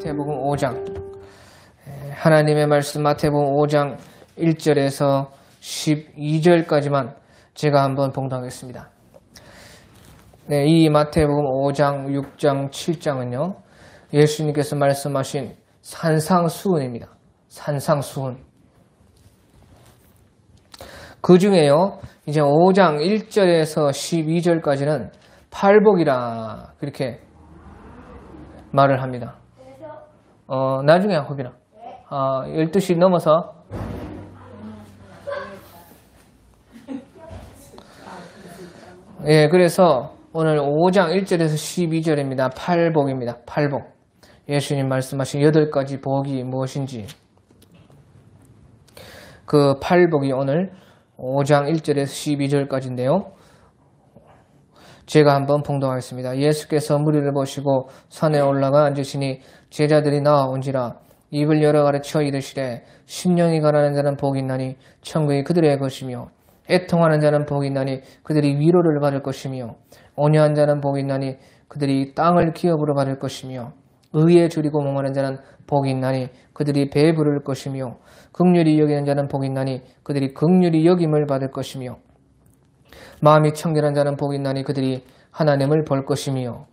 마태복음 5장 하나님의 말씀 마태복음 5장 1절에서 12절까지만 제가 한번 봉독하겠습니다. 네, 이 마태복음 5장, 6장, 7장은요. 예수님께서 말씀하신 산상수훈입니다. 산상수훈. 그 중에요. 이제 5장 1절에서 12절까지는 팔복이라 그렇게 말을 합니다. 나중에 호빈아. 12시 넘어서 예, 그래서 오늘 5장 1절에서 12절입니다. 팔복입니다. 팔복. 예수님 말씀하신 8가지 복이 무엇인지 그 팔복이 오늘 5장 1절에서 12절까지인데요. 제가 한번 봉독하겠습니다. 예수께서 무리를 보시고 산에 올라가 앉으시니 제자들이 나아온지라 입을 열어 가르쳐 이르시되 심령이 가난한 자는 복이 있나니 천국이 그들의 것이며 애통하는 자는 복이 있나니 그들이 위로를 받을 것이며 온유한 자는 복이 있나니 그들이 땅을 기업으로 받을 것이며 의에 줄이고 목마른 자는 복이 있나니 그들이 배부를 것이며 긍휼히 여기는 자는 복이 있나니 그들이 긍휼히 여김을 받을 것이며 마음이 청결한 자는 복이 있나니 그들이 하나님을 볼 것이며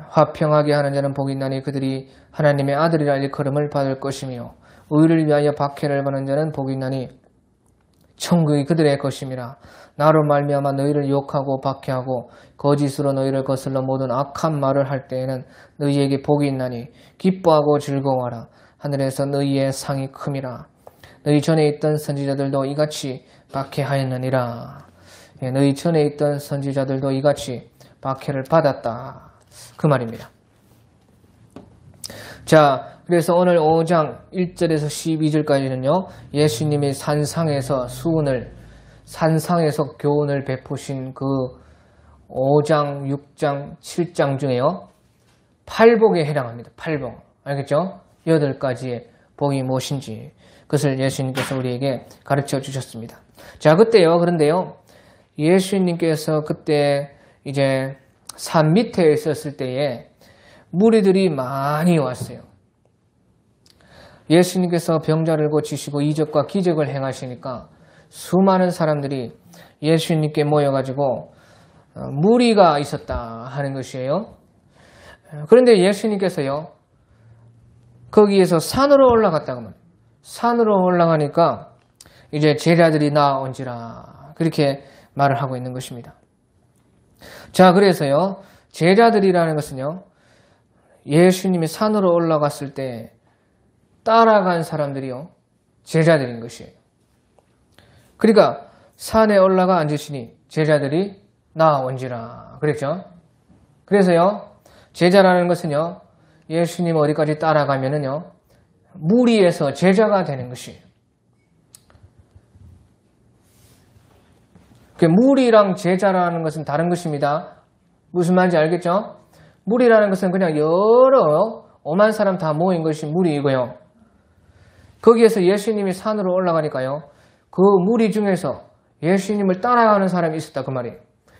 화평하게 하는 자는 복이 있나니 그들이 하나님의 아들이라 일컬음을 받을 것이며 의를 위하여 박해를 받는 자는 복이 있나니 천국이 그들의 것임이라. 나로 말미암아 너희를 욕하고 박해하고 거짓으로 너희를 거슬러 모든 악한 말을 할 때에는 너희에게 복이 있나니 기뻐하고 즐거워하라. 하늘에서 너희의 상이 큼이라. 너희 전에 있던 선지자들도 이같이 박해하였느니라. 너희 전에 있던 선지자들도 이같이 박해를 받았다. 그 말입니다. 자, 그래서 오늘 5장 1절에서 12절까지는요. 예수님이 산상에서 교훈을 베푸신 그 5장, 6장, 7장 중에요. 팔복에 해당합니다. 팔복. 알겠죠? 8가지의 복이 무엇인지 그것을 예수님께서 우리에게 가르쳐 주셨습니다. 자, 그런데요. 예수님께서 그때 이제 산 밑에 있었을 때에 무리들이 많이 왔어요. 예수님께서 병자를 고치시고 이적과 기적을 행하시니까 수많은 사람들이 예수님께 모여가지고 무리가 있었다 하는 것이에요. 그런데 예수님께서요. 거기에서 산으로 올라갔다고 합니다. 산으로 올라가니까 이제 제자들이 나온지라 그렇게 말을 하고 있는 것입니다. 자, 그래서요. 제자들이라는 것은요. 예수님이 산으로 올라갔을 때 따라간 사람들이요. 제자들인 것이에요. 그러니까 산에 올라가 앉으시니 제자들이 나온지라 그랬죠. 그래서요. 제자라는 것은요. 예수님 어디까지 따라가면은요. 무리에서 제자가 되는 것이에요. 무리랑 제자라는 것은 다른 것입니다. 무슨 말인지 알겠죠? 무리라는 것은 그냥 여러 오만 사람 다 모인 것이 무리이고요. 거기에서 예수님이 산으로 올라가니까요. 그 무리 중에서 예수님을 따라가는 사람이 있었다 그 말이에요.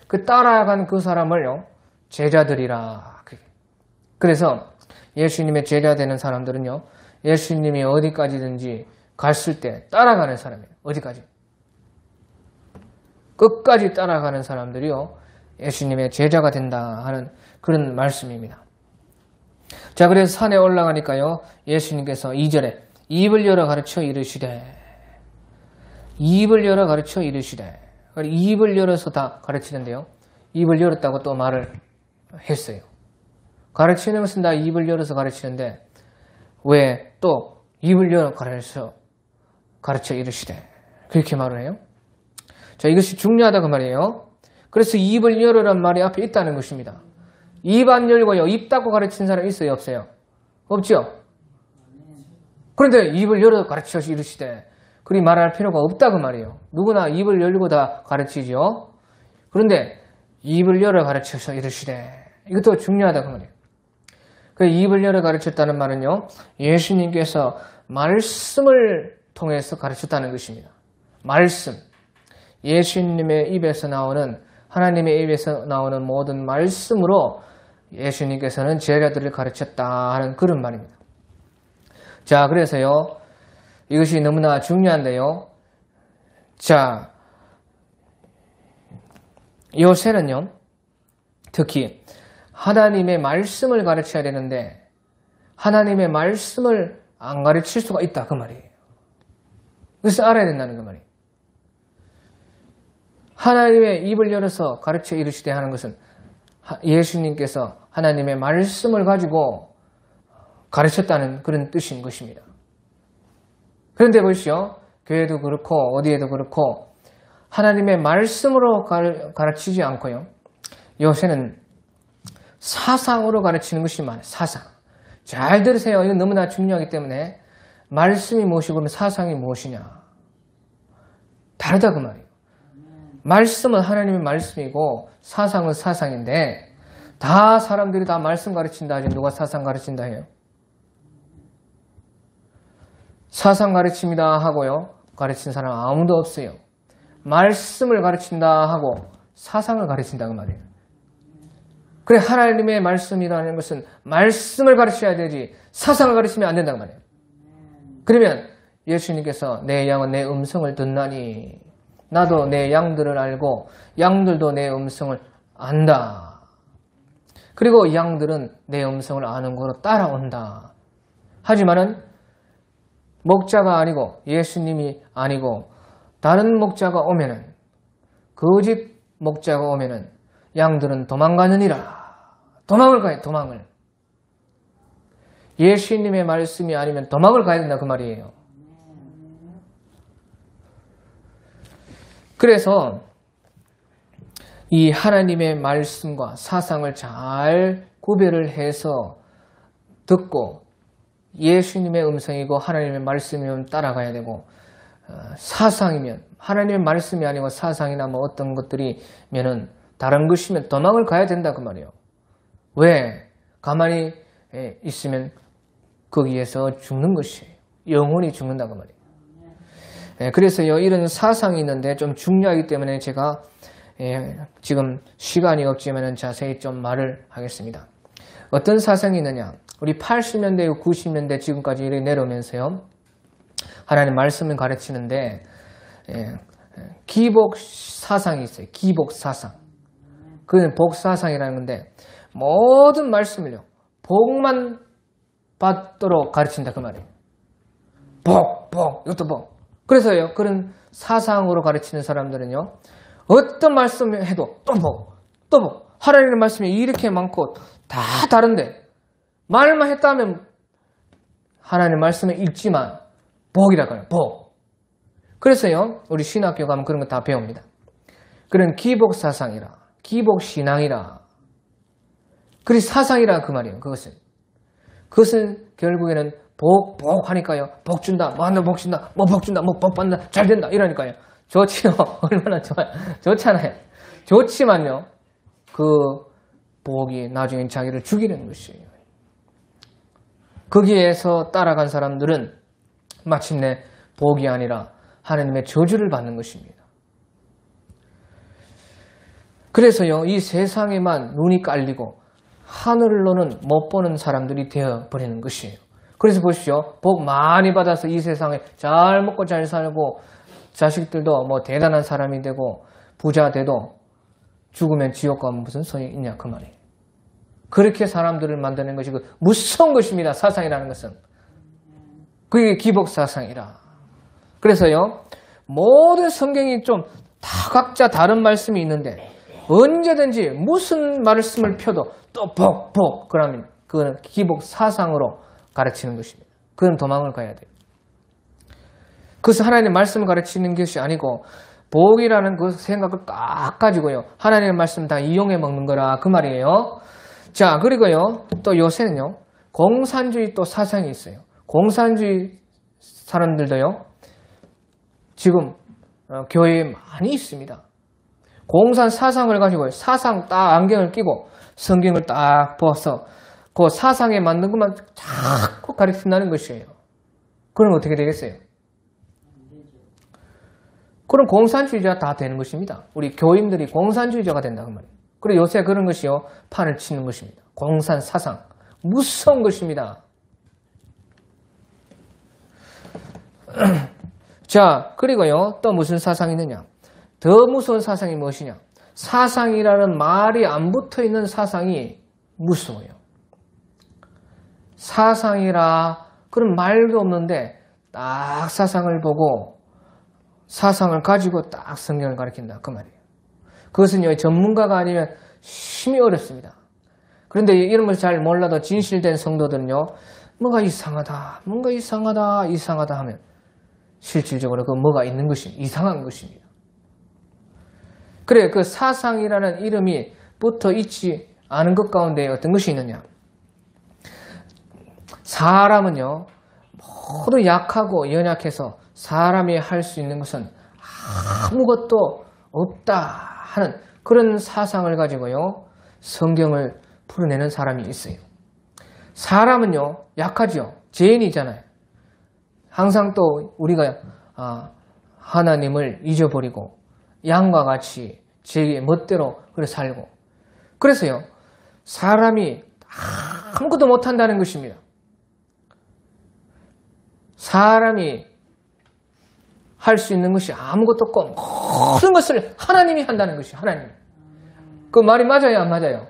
그 따라간 그 사람을요. 제자들이라. 그래서 예수님의 제자 되는 사람들은요. 예수님이 어디까지든지 갔을 때 따라가는 사람이에요. 어디까지? 끝까지 따라가는 사람들이요. 예수님의 제자가 된다 하는 그런 말씀입니다. 자, 그래서 산에 올라가니까요. 예수님께서 2절에 입을 열어 가르쳐 이르시되 입을 열어 가르쳐 이르시되 입을 열어서 다 가르치는데요. 입을 열었다고 또 말을 했어요. 가르치는 것은 다 입을 열어서 가르치는데 왜 또 입을 열어 가르쳐 이르시되 그렇게 말을 해요? 자, 이것이 중요하다 그 말이에요. 그래서 입을 열으란 말이 앞에 있다는 것입니다. 입 안 열고요. 입 닫고 가르치는 사람 있어요? 없어요? 없죠? 그런데 입을 열어 가르쳐 이르시되 그리 말할 필요가 없다 그 말이에요. 누구나 입을 열고 다 가르치죠. 그런데 입을 열어 가르쳐서 이르시되 이것도 중요하다 그 말이에요. 그 입을 열어 가르쳤다는 말은요. 예수님께서 말씀을 통해서 가르쳤다는 것입니다. 말씀. 예수님의 입에서 나오는 하나님의 입에서 나오는 모든 말씀으로 예수님께서는 제자들을 가르쳤다 하는 그런 말입니다. 자, 그래서요, 이것이 너무나 중요한데요. 자, 요새는요, 특히 하나님의 말씀을 가르쳐야 되는데 하나님의 말씀을 안 가르칠 수가 있다 그 말이에요. 그래서 알아야 된다는 그 말이에요. 하나님의 입을 열어서 가르쳐 이르시되 하는 것은 예수님께서 하나님의 말씀을 가지고 가르쳤다는 그런 뜻인 것입니다. 그런데 보시오. 교회도 그렇고 어디에도 그렇고 하나님의 말씀으로 가르치지 않고요. 요새는 사상으로 가르치는 것이 많아요. 사상. 잘 들으세요. 이건 너무나 중요하기 때문에 말씀이 무엇이고 그러면 사상이 무엇이냐. 다르다 그 말이에요. 말씀은 하나님의 말씀이고 사상은 사상인데 다 사람들이 다 말씀 가르친다 하지 누가 사상 가르친다 해요? 사상 가르칩니다 하고요. 가르친 사람 아무도 없어요. 말씀을 가르친다 하고 사상을 가르친다 그 말이에요. 그래 하나님의 말씀이라는 것은 말씀을 가르쳐야 되지 사상을 가르치면 안 된다고 말이에요. 그러면 예수님께서 내 양은 내 음성을 듣나니 나도 내 양들을 알고 양들도 내 음성을 안다. 그리고 양들은 내 음성을 아는 거로 따라온다. 하지만은 목자가 아니고 예수님이 아니고 다른 목자가 오면은 거짓 목자가 오면은 양들은 도망가느니라. 도망을 가요. 도망을. 예수님의 말씀이 아니면 도망을 가야 된다 그 말이에요. 그래서 이 하나님의 말씀과 사상을 잘 구별을 해서 듣고 예수님의 음성이고 하나님의 말씀이면 따라가야 되고 사상이면 하나님의 말씀이 아니고 사상이나 뭐 어떤 것들이면은 다른 것이면 도망을 가야 된다 그 말이에요. 왜? 가만히 있으면 거기에서 죽는 것이에요. 영혼이 죽는다 그 말이에요. 그래서요 이런 사상이 있는데 좀 중요하기 때문에 제가 지금 시간이 없지만 자세히 좀 말을 하겠습니다. 어떤 사상이 있느냐? 우리 80년대, 90년대 지금까지 이렇게 내려오면서요 하나님 말씀을 가르치는데 기복 사상이 있어요. 기복 사상. 그건 복사상이라는 건데 모든 말씀을요 복만 받도록 가르친다 그 말이에요. 복 이것도 복. 그래서요 그런 사상으로 가르치는 사람들은요 어떤 말씀을 해도 또 복 하나님의 말씀이 이렇게 많고 다 다른데 말만 했다면 하나님의 말씀을 읽지만 복이라고 해요. 복. 그래서요 우리 신학교 가면 그런 거 다 배웁니다. 그런 기복 사상이라 기복 신앙이라 그리 사상이라 그 말이에요. 그것은 결국에는 복 하니까요. 복 준다. 뭐 하나 복 준다. 뭐 복 준다. 뭐 복 받는다. 잘 된다. 이러니까요. 좋지요. 얼마나 좋아요. 좋잖아요. 좋지만요. 그 복이 나중에 자기를 죽이는 것이에요. 거기에서 따라간 사람들은 마침내 복이 아니라 하나님의 저주를 받는 것입니다. 그래서요. 이 세상에만 눈이 깔리고 하늘로는 못 보는 사람들이 되어버리는 것이에요. 그래서 보십시오. 복 많이 받아서 이 세상에 잘 먹고 잘 살고 자식들도 뭐 대단한 사람이 되고 부자 돼도 죽으면 지옥 가면 무슨 소용이 있냐 그 말이에요. 그렇게 사람들을 만드는 것이 그 무서운 것입니다. 사상이라는 것은. 그게 기복사상이라. 그래서요. 모든 성경이 좀 다 각자 다른 말씀이 있는데 언제든지 무슨 말씀을 펴도 또 복 그러면 그거는 기복사상으로 가르치는 것입니다. 그건 도망을 가야 돼요. 그래서 하나님의 말씀을 가르치는 것이 아니고 복이라는 그 생각을 딱 가지고요. 하나님의 말씀 다 이용해 먹는 거라 그 말이에요. 자 그리고요. 또 요새는요. 공산주의 또 사상이 있어요. 공산주의 사람들도요. 지금 교회에 많이 있습니다. 공산 사상을 가지고 사상 딱 안경을 끼고 성경을 딱 벗어 그 사상에 맞는 것만 자꾸 가르친다는 것이에요. 그럼 어떻게 되겠어요? 그럼 공산주의자 다 되는 것입니다. 우리 교인들이 공산주의자가 된다는 말이에요. 그리고 요새 그런 것이요. 판을 치는 것입니다. 공산 사상. 무서운 것입니다. 자, 그리고요, 또 무슨 사상이 있느냐? 더 무서운 사상이 무엇이냐? 사상이라는 말이 안 붙어 있는 사상이 무서워요. 사상이라 그런 말도 없는데 딱 사상을 보고 사상을 가지고 딱 성경을 가르친다. 그 말이에요. 그것은요, 전문가가 아니면 힘이 어렵습니다. 그런데 이런 걸 잘 몰라도 진실된 성도들은요, 뭔가 이상하다 하면 실질적으로 그 뭐가 있는 것입니다. 이상한 것입니다. 그래, 그 사상이라는 이름이 붙어 있지 않은 것 가운데 어떤 것이 있느냐? 사람은요, 모두 약하고 연약해서 사람이 할 수 있는 것은 아무것도 없다 하는 그런 사상을 가지고요, 성경을 풀어내는 사람이 있어요. 사람은요, 약하죠. 죄인이잖아요. 항상 또 우리가 하나님을 잊어버리고 양과 같이 제 멋대로 그래 살고, 그래서요, 사람이 아무것도 못한다는 것입니다. 사람이 할 수 있는 것이 아무것도 없고 모든 것을 하나님이 한다는 것이에요. 하나님. 그 말이 맞아요, 안 맞아요?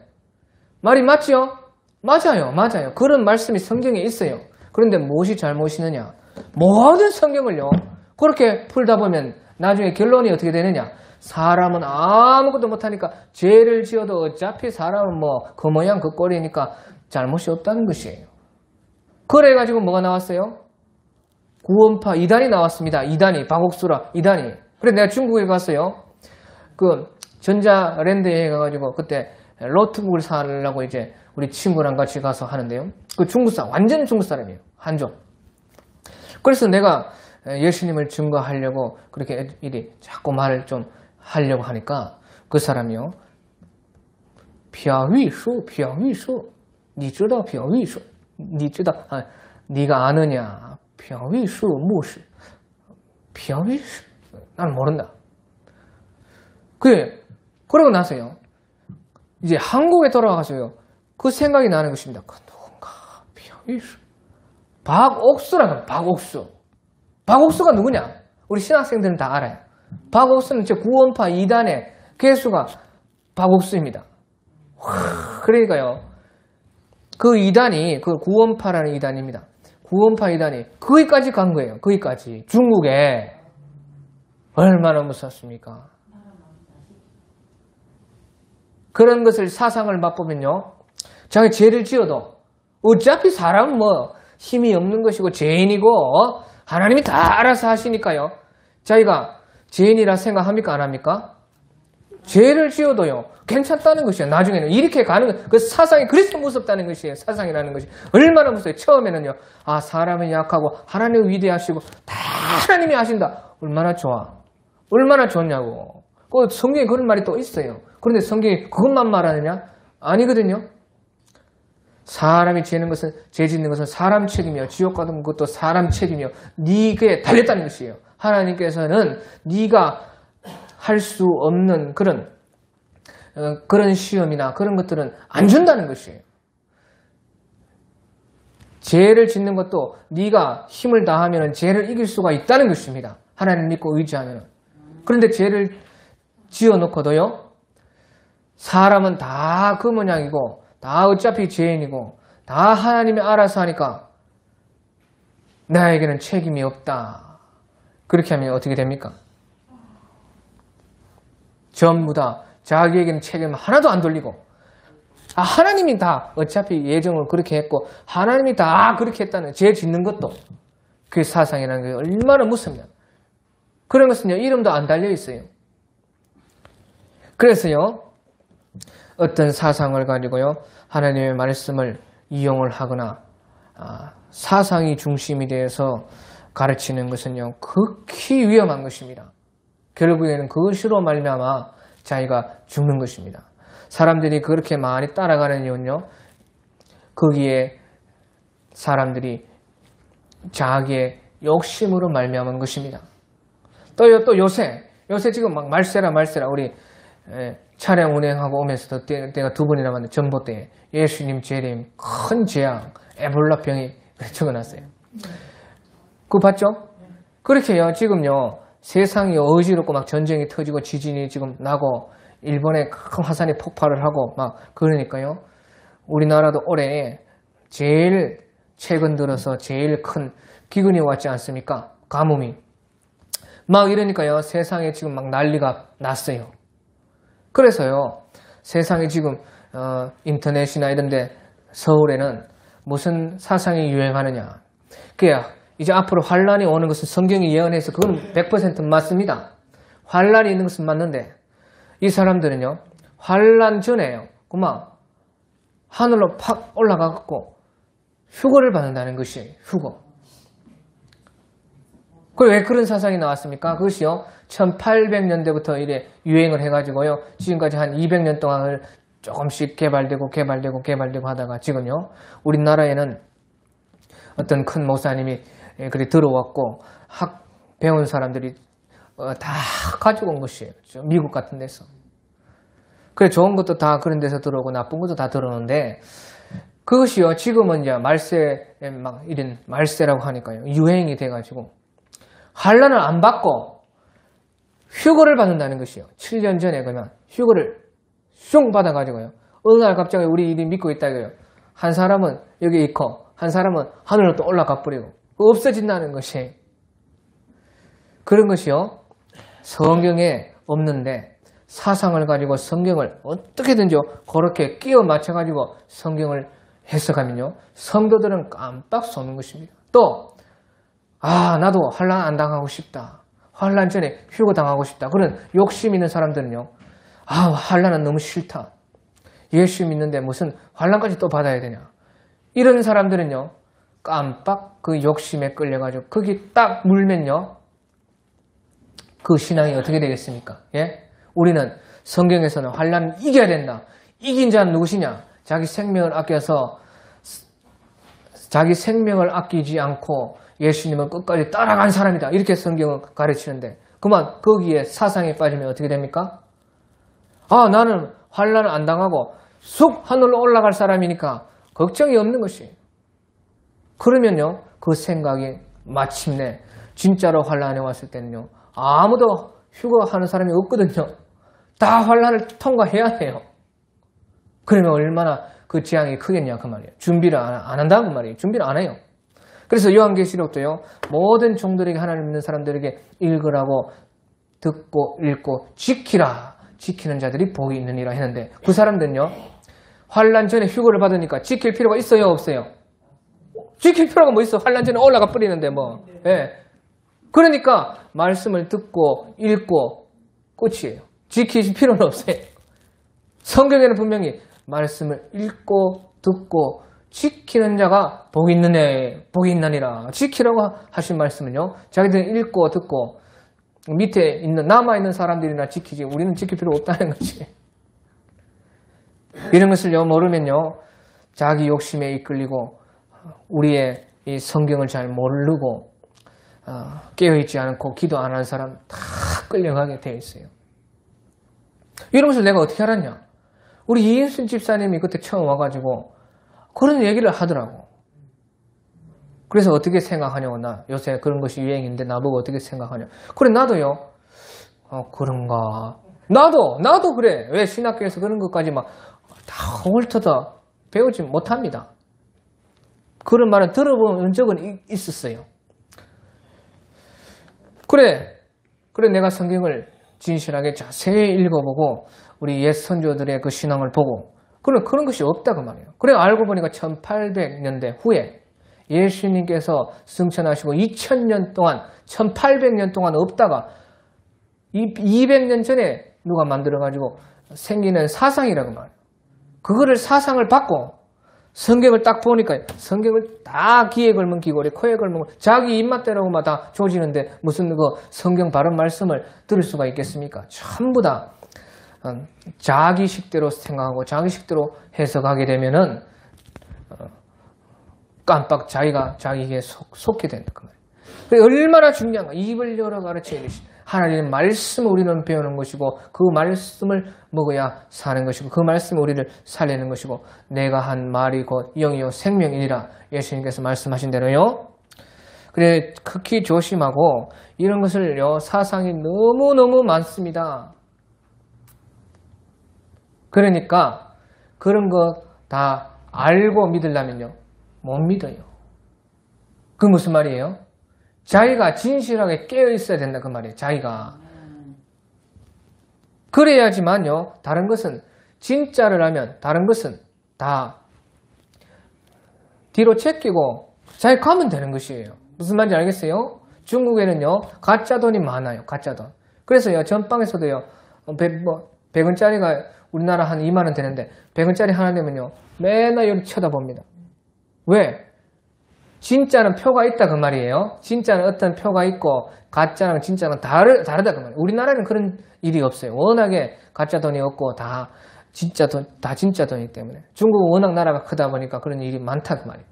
말이 맞죠? 맞아요. 그런 말씀이 성경에 있어요. 그런데 무엇이 잘못이느냐? 모든 성경을요, 그렇게 풀다 보면 나중에 결론이 어떻게 되느냐? 사람은 아무것도 못하니까 죄를 지어도 어차피 사람은 그 모양 그 꼴이니까 잘못이 없다는 것이에요. 그래가지고 뭐가 나왔어요? 구원파 이단이 나왔습니다. 이단이, 박옥수라 이단이. 그래, 내가 중국에 갔어요. 그 전자랜드에 가가지고 그때 노트북을 사려고 이제 우리 친구랑 같이 가서 하는데요. 그 중국 사람, 완전 중국 사람이에요. 한족. 그래서 내가 예수님을 증거하려고 그렇게 이리 자꾸 말을 좀 하려고 하니까 그 사람이요, 表意术 你知道表意术 네가 아느냐? 表意术 무엇이? 表意术 난 모른다. 그러고 나서요, 이제 한국에 돌아가서요, 그 생각이 나는 것입니다. 그 누군가 表意术 박옥수라는, 박옥수가 누구냐? 우리 신학생들은 다 알아요. 박옥수는 제 구원파 이단의 개수가 박옥수입니다. 그러니까요, 그 이단이, 그 구원파라는 이단입니다. 구원파 이단이 거기까지 간 거예요. 거기까지. 중국에. 얼마나 무섭습니까? 그런 것을 사상을 맛보면요, 자기 죄를 지어도 어차피 사람은 힘이 없는 것이고 죄인이고 하나님이 다 알아서 하시니까요, 자기가 죄인이라 생각합니까? 안 합니까? 죄를 지어도요, 괜찮다는 것이에요. 나중에는 이렇게 가는 그 사상이 그래서 무섭다는 것이에요. 사상이라는 것이 얼마나 무서워요. 처음에는요, 사람은 약하고 하나님은 위대하시고 다 하나님이 하신다. 얼마나 좋아. 얼마나 좋냐고. 그 성경에 그런 말이 또 있어요. 그런데 성경이 그것만 말하느냐? 아니거든요. 사람이 죄 짓는 것은 사람 책임이요, 지옥 가는 것도 사람 책임이요, 네게 달렸다는 것이에요. 하나님께서는 네가 할 수 없는 그런 시험이나 그런 것들은 안 준다는 것이에요. 죄를 짓는 것도 네가 힘을 다하면 죄를 이길 수가 있다는 것입니다. 하나님 믿고 의지하면. 그런데 죄를 지어놓고도요, 사람은 다 그 모양이고 다 어차피 죄인이고 다 하나님이 알아서 하니까 나에게는 책임이 없다. 그렇게 하면 어떻게 됩니까? 전부 다 자기에게는 책임 하나도 안 돌리고, 하나님이 다 어차피 예정을 그렇게 했고 하나님이 다 그렇게 했다는, 죄 짓는 것도 그 사상이라는 게 얼마나 무섭냐. 그런 것은요, 이름도 안 달려 있어요. 그래서요, 어떤 사상을 가지고요, 하나님의 말씀을 이용을 하거나 사상이 중심이 되어서 가르치는 것은요, 극히 위험한 것입니다. 결국에는 그것으로 말미암아 자기가 죽는 것입니다. 사람들이 그렇게 많이 따라가는 이유는요, 거기에 사람들이 자기의 욕심으로 말미암은 것입니다. 또 요새 지금 막 말세라 우리 차량 운행하고 오면서도 내가 두 번이나 만난 전봇대에 예수님 재림, 큰 재앙, 에볼라병이 적어놨어요. 그거 봤죠? 그렇게요. 지금요. 세상이 어지럽고 막 전쟁이 터지고 지진이 지금 나고 일본에 큰 화산이 폭발을 하고 막 그러니까요. 우리나라도 올해 제일 최근 들어서 제일 큰 기근이 왔지 않습니까? 가뭄이. 막 이러니까요. 세상에 지금 막 난리가 났어요. 그래서요. 세상에 지금 인터넷이나 이런데 서울에는 무슨 사상이 유행하느냐. 그게 이제 앞으로 환란이 오는 것은 성경이 예언해서 그건 100% 맞습니다. 환란이 있는 것은 맞는데 이 사람들은요. 환란 전에요. 그만 하늘로 팍 올라가갖고 휴거를 받는다는 것이에요. 휴거. 왜 그런 사상이 나왔습니까? 그것이요. 1800년대부터 이래 유행을 해가지고요. 지금까지 한 200년 동안을 조금씩 개발되고 하다가 지금요. 우리나라에는 어떤 큰 목사님이 그리 들어왔고 배운 사람들이 다 가지고 온 것이에요. 미국 같은 데서. 그래 좋은 것도 다 그런 데서 들어오고 나쁜 것도 다 들어오는데 그것이요. 지금은 이제 말세에 막 이런 말세라고 하니까요. 유행이 돼가지고 환란을 안 받고 휴거를 받는다는 것이요. 7년 전에 그러면 휴거를 슝 받아가지고요. 어느 날 갑자기 우리 일이 믿고 있다 이거요. 한 사람은 여기 있고 한 사람은 하늘로 또 올라가 버리고 없어진다는 것이 그런 것이요. 성경에 없는데 사상을 가지고 성경을 어떻게든지 그렇게 끼워 맞춰가지고 성경을 해석하면요. 성도들은 깜빡 속는 것입니다. 또 나도 환란 안 당하고 싶다. 환란 전에 휴거 당하고 싶다. 그런 욕심 있는 사람들은요. 환란은 너무 싫다. 예수 믿는데 무슨 환란까지 또 받아야 되냐. 이런 사람들은요. 깜빡 그 욕심에 끌려가지고 거기 딱 물면요. 그 신앙이 어떻게 되겠습니까? 예? 우리는 성경에서는 환란을 이겨야 된다. 이긴 자는 누구시냐? 자기 생명을 아껴서 자기 생명을 아끼지 않고 예수님은 끝까지 따라간 사람이다. 이렇게 성경을 가르치는데 그만 거기에 사상에 빠지면 어떻게 됩니까? 나는 환란을 안 당하고 쑥 하늘로 올라갈 사람이니까 걱정이 없는 것이. 그러면요. 그 생각이 마침내 진짜로 환란에 왔을 때는요. 아무도 휴거하는 사람이 없거든요. 다 환란을 통과해야 해요. 그러면 얼마나 그 재앙이 크겠냐 그 말이에요. 준비를 안 한다고 말이에요. 준비를 안 해요. 그래서 요한계시록도요. 모든 종들에게 하나님 믿는 사람들에게 읽으라고 듣고 읽고 지키라. 지키는 자들이 복이 있느니라 했는데 그 사람들은요. 환란 전에 휴거를 받으니까 지킬 필요가 있어요 없어요? 지킬 필요가 뭐 있어. 환란 전에 올라가 버리는데 뭐. 예. 그러니까 말씀을 듣고 읽고 끝이에요. 지키실 필요는 없어요. 성경에는 분명히 말씀을 읽고 듣고 지키는 자가 복이 있느니라. 지키라고 하신 말씀은요. 자기들은 읽고 듣고 밑에 있는 남아있는 사람들이나 지키지 우리는 지킬 필요 없다는 거지. 이런 것을요 모르면요. 자기 욕심에 이끌리고 우리의 이 성경을 잘 모르고 깨어있지 않고 기도 안 하는 사람 다 끌려가게 돼 있어요. 이런 것을 내가 어떻게 알았냐. 우리 이인순 집사님이 그때 처음 와가지고 그런 얘기를 하더라고. 그래서 어떻게 생각하냐고. 나 요새 그런 것이 유행인데 나보고 어떻게 생각하냐. 그래 나도요. 그런가. 나도 그래. 왜 신학교에서 그런 것까지 막 다 훑어다 배우지 못합니다. 그런 말을 들어본 적은 있었어요. 그래 내가 성경을 진실하게 자세히 읽어보고 우리 옛 선조들의 그 신앙을 보고 그런 것이 없다고 말이에요. 그래 알고 보니까 1800년대 후에 예수님께서 승천하시고 2000년 동안 1800년 동안 없다가 200년 전에 누가 만들어가지고 생기는 사상이라고 말이에요. 그거를 사상을 받고 성경을 딱 보니까 성경을 다 귀에 걸면 귀걸이, 코에 걸면 자기 입맛대로만 다 조지는데 무슨 그 성경 바른 말씀을 들을 수가 있겠습니까? 전부 다 자기식대로 생각하고 자기식대로 해석하게 되면은 깜빡 자기에게 속게 된다 그 말이에요. 얼마나 중요한가. 입을 열어 가르치듯이 하나님의 말씀을 우리는 배우는 것이고 그 말씀을 먹어야 사는 것이고 그 말씀이 우리를 살리는 것이고 내가 한 말이 곧 영이요 생명이니라 예수님께서 말씀하신 대로요. 그래 극히 조심하고 이런 것을요 사상이 너무너무 많습니다. 그러니까 그런 거 다 알고 믿으려면요 못 믿어요. 그 무슨 말이에요? 자기가 진실하게 깨어 있어야 된다 그 말이에요. 자기가 그래야지만요 다른 것은 진짜를 알면 다른 것은 다 뒤로 제끼고 자기 가면 되는 것이에요. 무슨 말인지 알겠어요? 중국에는요 가짜 돈이 많아요. 가짜 돈. 그래서요 전방에서도요 100원짜리가 우리나라 한 2만 원 되는데 100원짜리 하나 되면요 맨날 여기 쳐다봅니다. 왜? 진짜는 표가 있다 그 말이에요. 진짜는 어떤 표가 있고 가짜랑 진짜는 다르다 그 말이에요. 우리나라는 그런 일이 없어요. 워낙에 가짜 돈이 없고 다 진짜 돈이기 때문에. 중국은 워낙 나라가 크다 보니까 그런 일이 많다 그 말이에요.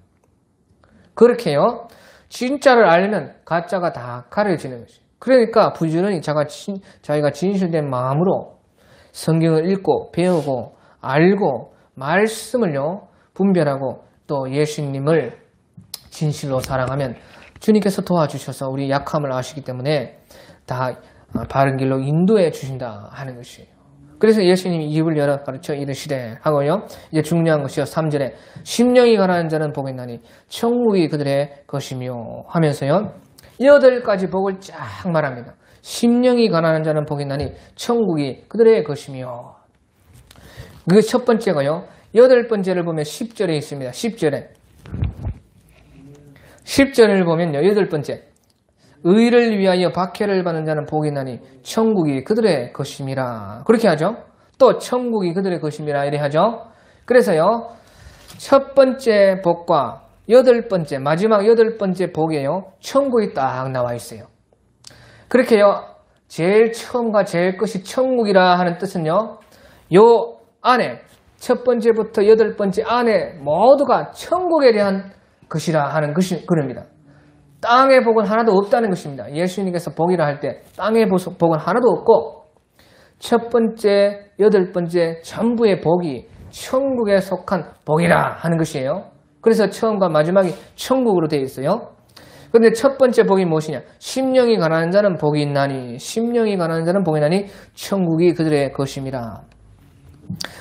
그렇게요. 진짜를 알면 가짜가 다 가려지는 것이에요. 그러니까 부지런히 자기가 진실된 마음으로 성경을 읽고 배우고 알고 말씀을요 분별하고 또 예수님을 진실로 사랑하면 주님께서 도와주셔서 우리 약함을 아시기 때문에 다 바른 길로 인도해 주신다 하는 것이에요. 그래서 예수님이 입을 열어 가르쳐 이르시되 하고요. 이제 중요한 것이요. 3절에 심령이 가난한 자는 복이 있나니 천국이 그들의 것이며 하면서요. 8가지 복을 쫙 말합니다. 심령이 가난한 자는 복이 있나니 천국이 그들의 것이며 그 첫 번째가요. 8번째를 보면 10절에 있습니다. 10절을 보면요. 8번째 의를 위하여 박해를 받는 자는 복이 있나니 천국이 그들의 것임이라. 그렇게 하죠. 또 천국이 그들의 것임이라 이래 하죠. 그래서요. 첫 번째 복과 8번째 마지막 8번째 복에요. 천국이 딱 나와 있어요. 그렇게요. 제일 처음과 제일 끝이 천국이라 하는 뜻은요. 요 안에 첫 번째부터 8번째 안에 모두가 천국에 대한 것이라 하는 것이 그럽니다. 땅의 복은 하나도 없다는 것입니다. 예수님께서 복이라 할 때 땅의 복은 하나도 없고 첫 번째, 8번째 전부의 복이 천국에 속한 복이라 하는 것이에요. 그래서 처음과 마지막이 천국으로 되어 있어요. 그런데 첫 번째 복이 무엇이냐? 심령이 가난한 자는 복이 있나니 심령이 가난한 자는 복이 있나니 천국이 그들의 것임이라.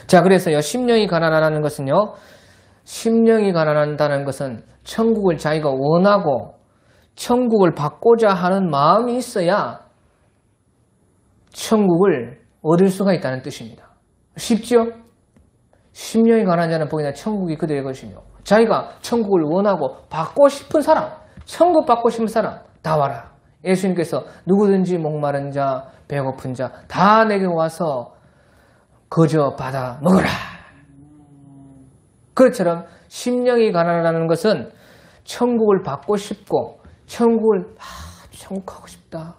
자, 그래서요. 심령이 가난하다는 것은요. 심령이 가난하다는 것은 천국을 자기가 원하고 천국을 받고자 하는 마음이 있어야 천국을 얻을 수가 있다는 뜻입니다. 쉽죠? 심령이 가난한 자는 복이 있나니 천국이 그들의 것이며 자기가 천국을 원하고 받고 싶은 사람, 천국 받고 싶은 사람 다 와라. 예수님께서 누구든지 목마른 자, 배고픈 자 다 내게 와서 거저 받아 먹어라. 그것처럼 심령이 가난하다는 것은 천국을 받고 싶고 천국을 천국 가고 싶다.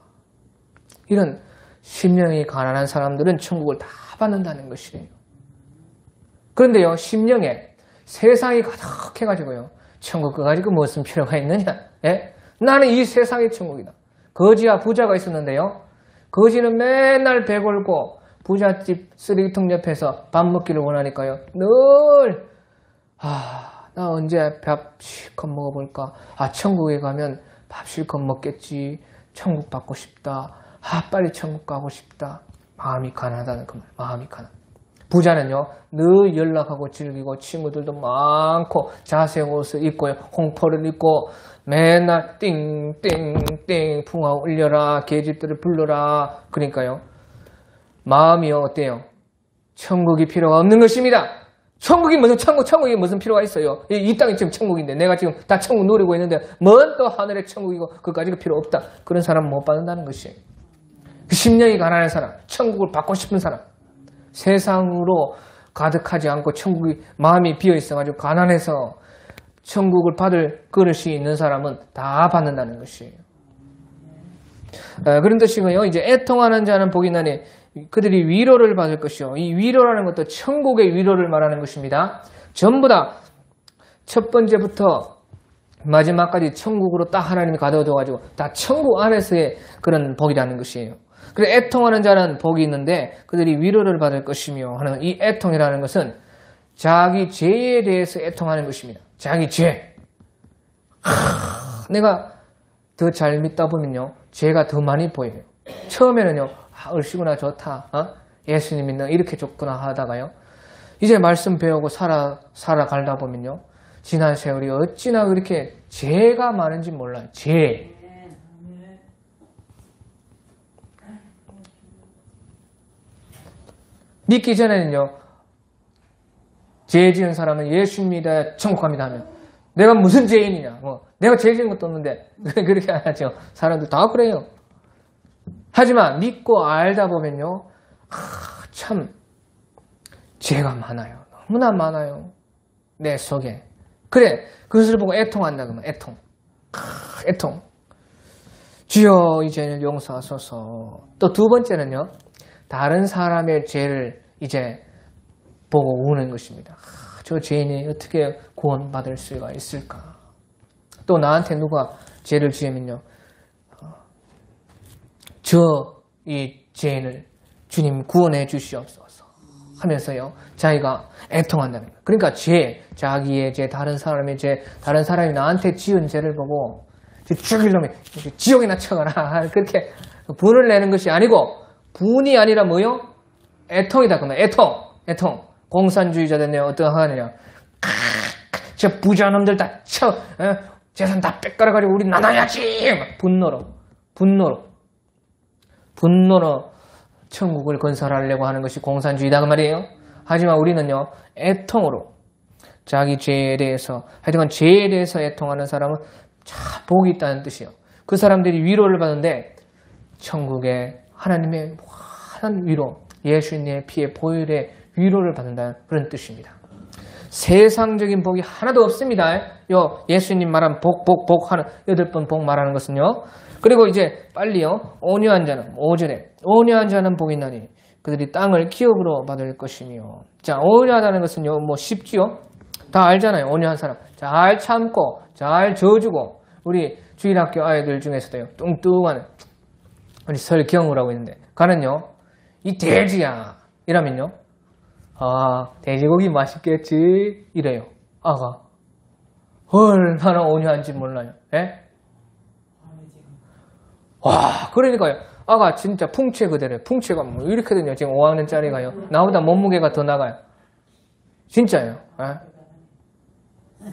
이런 심령이 가난한 사람들은 천국을 다 받는다는 것이에요. 그런데요. 심령에 세상이 가득해가지고요. 천국 가지고 무슨 필요가 있느냐? 예? 나는 이 세상의 천국이다. 거지와 부자가 있었는데요. 거지는 맨날 배골고 부잣집 쓰레기통 옆에서 밥 먹기를 원하니까요. 늘 나 언제 밥 실컷 먹어볼까? 천국에 가면 밥 실컷 먹겠지. 천국 받고 싶다. 빨리 천국 가고 싶다. 마음이 가난하다는 그 말. 마음이 가난. 부자는요. 늘 연락하고 즐기고 친구들도 많고 자색 옷을 입고 홍포를 입고 맨날 띵띵띵 풍하고 울려라. 계집들을 불러라. 그러니까요. 마음이 어때요? 천국이 필요가 없는 것입니다. 천국이 무슨 필요가 있어요? 이 땅이 지금 천국인데 내가 지금 다 천국 누리고 있는데 뭔 또 하늘의 천국이고 그까지가 필요 없다. 그런 사람 못 받는다는 것이에요. 심령이 가난한 사람, 천국을 받고 싶은 사람, 세상으로 가득하지 않고 천국이 마음이 비어 있어가지고 가난해서 천국을 받을 그릇이 있는 사람은 다 받는다는 것이에요. 그런 뜻이고요. 이제 애통하는 자는 복이 있나니 그들이 위로를 받을 것이요. 이 위로라는 것도 천국의 위로를 말하는 것입니다. 전부 다 첫 번째부터 마지막까지 천국으로 딱 하나님이 가둬둬가지고 다 천국 안에서의 그런 복이라는 것이에요. 그래 애통하는 자는 복이 있는데 그들이 위로를 받을 것이며 하는 이 애통이라는 것은 자기 죄에 대해서 애통하는 것입니다. 자기 죄. 내가 더 잘 믿다 보면요. 죄가 더 많이 보여요. 처음에는요. 얼씨구나 좋다. 예수님 믿는 이렇게 좋구나 하다가요. 이제 말씀 배우고 살아가다 보면요. 지난 세월이 어찌나 그렇게 죄가 많은지 몰라요. 죄. 믿기 전에는요. 죄 지은 사람은 예수 믿어야 천국 갑니다 하면 내가 무슨 죄인이냐. 내가 죄 지은 것도 없는데 그렇게 안 하죠. 사람들 다 그래요. 하지만 믿고 알다 보면요. 참 죄가 많아요. 너무나 많아요. 내 속에. 그래 그것을 보고 애통한다 그러면 애통. 애통. 주여 이 죄를 용서하소서. 또 두 번째는요. 다른 사람의 죄를 이제 보고 우는 것입니다. 저 죄인이 어떻게 구원받을 수가 있을까? 또 나한테 누가 죄를 지으면요. 저 이 죄인을 주님 구원해 주시옵소서 하면서요. 자기가 애통한다는 거예요. 그러니까 죄, 자기의 죄, 다른 사람의 죄, 다른 사람이 나한테 지은 죄를 보고 죽일 놈이 지옥이나 쳐가라. 그렇게 분을 내는 것이 아니고 분이 아니라 뭐요? 애통이다. 그러면 애통. 공산주의자들은 어떠하느냐. 저 부자놈들 다 재산 다 뺏겨가지고 우리 나눠야지. 분노로 천국을 건설하려고 하는 것이 공산주의다 그 말이에요. 하지만 우리는요. 애통으로 자기 죄에 대해서 하여튼 죄에 대해서 애통하는 사람은 참 복이 있다는 뜻이에요. 그 사람들이 위로를 받는데 천국에 하나님의 무한한 위로, 예수님의 피의 보혈의 위로를 받는다는 그런 뜻입니다. 세상적인 복이 하나도 없습니다. 예수님 말한 복 하는 8번 복 말하는 것은요. 그리고 이제 빨리요. 온유한 자는 5절에 온유한 자는 복이 있나니 그들이 땅을 기업으로 받을 것이며. 자, 온유하다는 것은요. 뭐 쉽지요? 다 알잖아요. 온유한 사람. 잘 참고 잘 져주고. 우리 주일학교 아이들 중에서도요. 뚱뚱한 우리 설경우라고 있는데 가는요. 이 돼지야 이러면요. 돼지고기 맛있겠지 이래요. 아가 얼마나 온유한지 몰라요. 예? 와, 그러니까요. 아가 진짜 풍채 그대로예요. 풍채가 뭐 이렇게든요. 지금 5학년짜리가요. 나보다 몸무게가 더 나가요. 진짜예요. 예?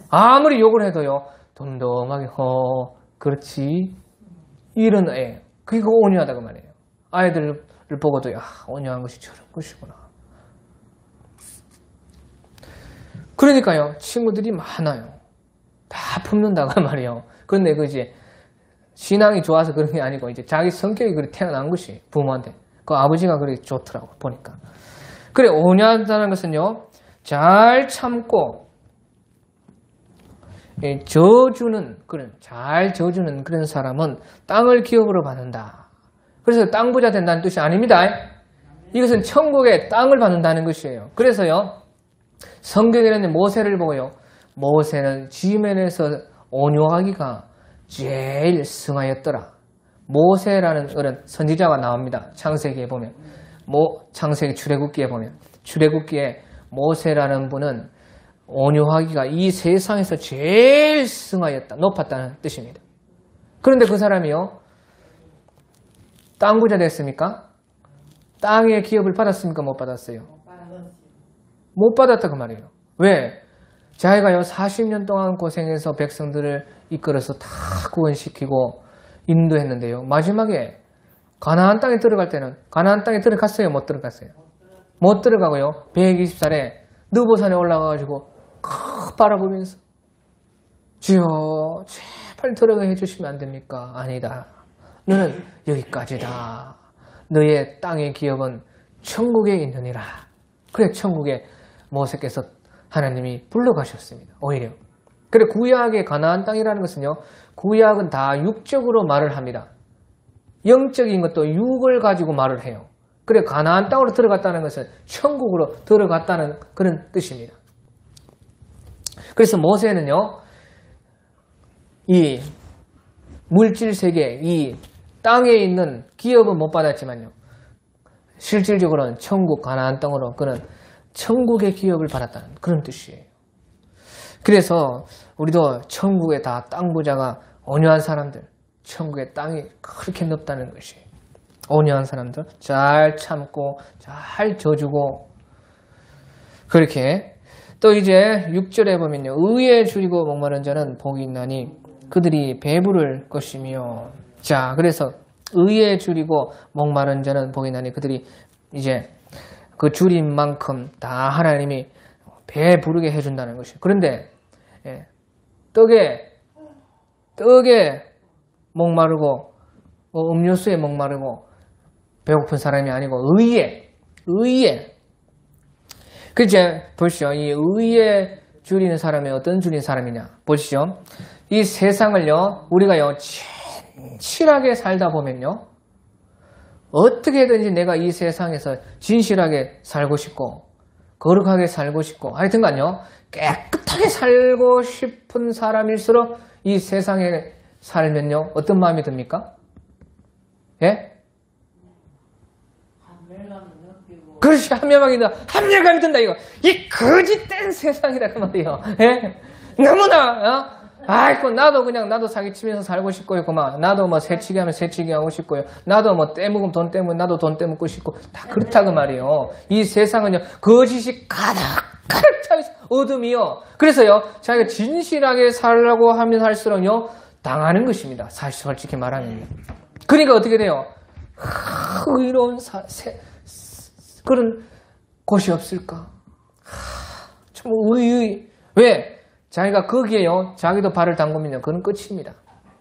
아무리 욕을 해도요. 덤덤하게 그렇지. 이런 애. 그게 온유하다고 말이에요. 아이들을 보고도 온유한 것이 저런 것이구나. 그러니까요. 친구들이 많아요. 다 품는다고 말이에요. 그런데 이제 신앙이 좋아서 그런 게 아니고 이제 자기 성격이 그렇게 태어난 것이 부모한테. 그 아버지가 그렇게 좋더라고 보니까. 그래 온유하다는 것은요. 잘 참고 잘 져주는 그런 사람은 땅을 기업으로 받는다. 그래서 땅 부자 된다는 뜻이 아닙니다. 이것은 천국에 땅을 받는다는 것이에요. 그래서요. 성경에는 모세를 보고요. 모세는 지면에서 온유하기가 제일 승하였더라. 모세라는 그런 선지자가 나옵니다. 창세기에 보면. 창세기 출애굽기에 보면. 출애굽기에 모세라는 분은 온유하기가 이 세상에서 제일 승하였다. 높았다는 뜻입니다. 그런데 그 사람이요. 땅 부자 됐습니까? 땅의 기업을 받았습니까? 못 받았어요? 못 받았다 그 말이에요. 왜? 자기가요 40년 동안 고생해서 백성들을 이끌어서 다 구원시키고 인도했는데요. 마지막에 가나안 땅에 들어갈 때는 가나안 땅에 들어갔어요? 못 들어갔어요? 못 들어가고요. 120살에 느보산에 올라가가지고 바라보면서 주여 제발 들어가 해주시면 안 됩니까? 아니다. 너는 여기까지다. 너의 땅의 기업은 천국에 있느니라. 그래 천국에 모세께서 하나님이 불러가셨습니다. 오히려. 그래 구약의 가나안 땅이라는 것은요. 구약은 다 육적으로 말을 합니다. 영적인 것도 육을 가지고 말을 해요. 그래 가나안 땅으로 들어갔다는 것은 천국으로 들어갔다는 그런 뜻입니다. 그래서 모세는요. 이 물질 세계, 이 땅에 있는 기업은 못 받았지만요. 실질적으로는 천국 가나안 땅으로 그는 천국의 기업을 받았다는 그런 뜻이에요. 그래서 우리도 천국에 다 땅 부자가 온유한 사람들, 천국의 땅이 그렇게 넓다는 것이에요. 온유한 사람들, 잘 참고 잘 져주고 그렇게. 또 이제 6절에 보면요. 의에 줄이고 목마른 자는 복이 있나니 그들이 배부를 것이며. 자, 그래서 의에 줄이고 목마른 자는 복이 있나니 그들이 이제 그 줄인 만큼 다 하나님이 배부르게 해준다는 것이에요. 그런데 떡에 목마르고 음료수에 목마르고 배고픈 사람이 아니고 의에 그 이제 보시죠. 이 의에 줄이는 사람이 어떤 줄인 사람이냐 보시죠. 이 세상을요 우리가요 진실하게 살다 보면요 어떻게든지 내가 이 세상에서 진실하게 살고 싶고 거룩하게 살고 싶고 하여튼간요 깨끗하게 살고 싶은 사람일수록 이 세상에 살면요 어떤 마음이 듭니까? 예? 그렇지, 합리감이 든다 이거. 이 거짓된 세상이다 그 말이에요. 예? 너무나 아이고 나도 사기치면서 살고 싶고요 그만. 나도 뭐 새치기 하면 새치기 하고 싶고요. 나도 뭐 떼먹으면 돈 떼먹으면 나도 돈 떼먹고 싶고 다 그렇다 그 말이에요. 이 세상은요 거짓이 가득 차있어. 어둠이요. 그래서요 자기가 진실하게 살라고 하면 할수록요 당하는 것입니다. 사실 솔직히 말하면요. 그러니까 어떻게 돼요? 의로운 그런 곳이 없을까? 참 왜? 자기가 거기에요 자기도 발을 담그면요 그건 끝입니다.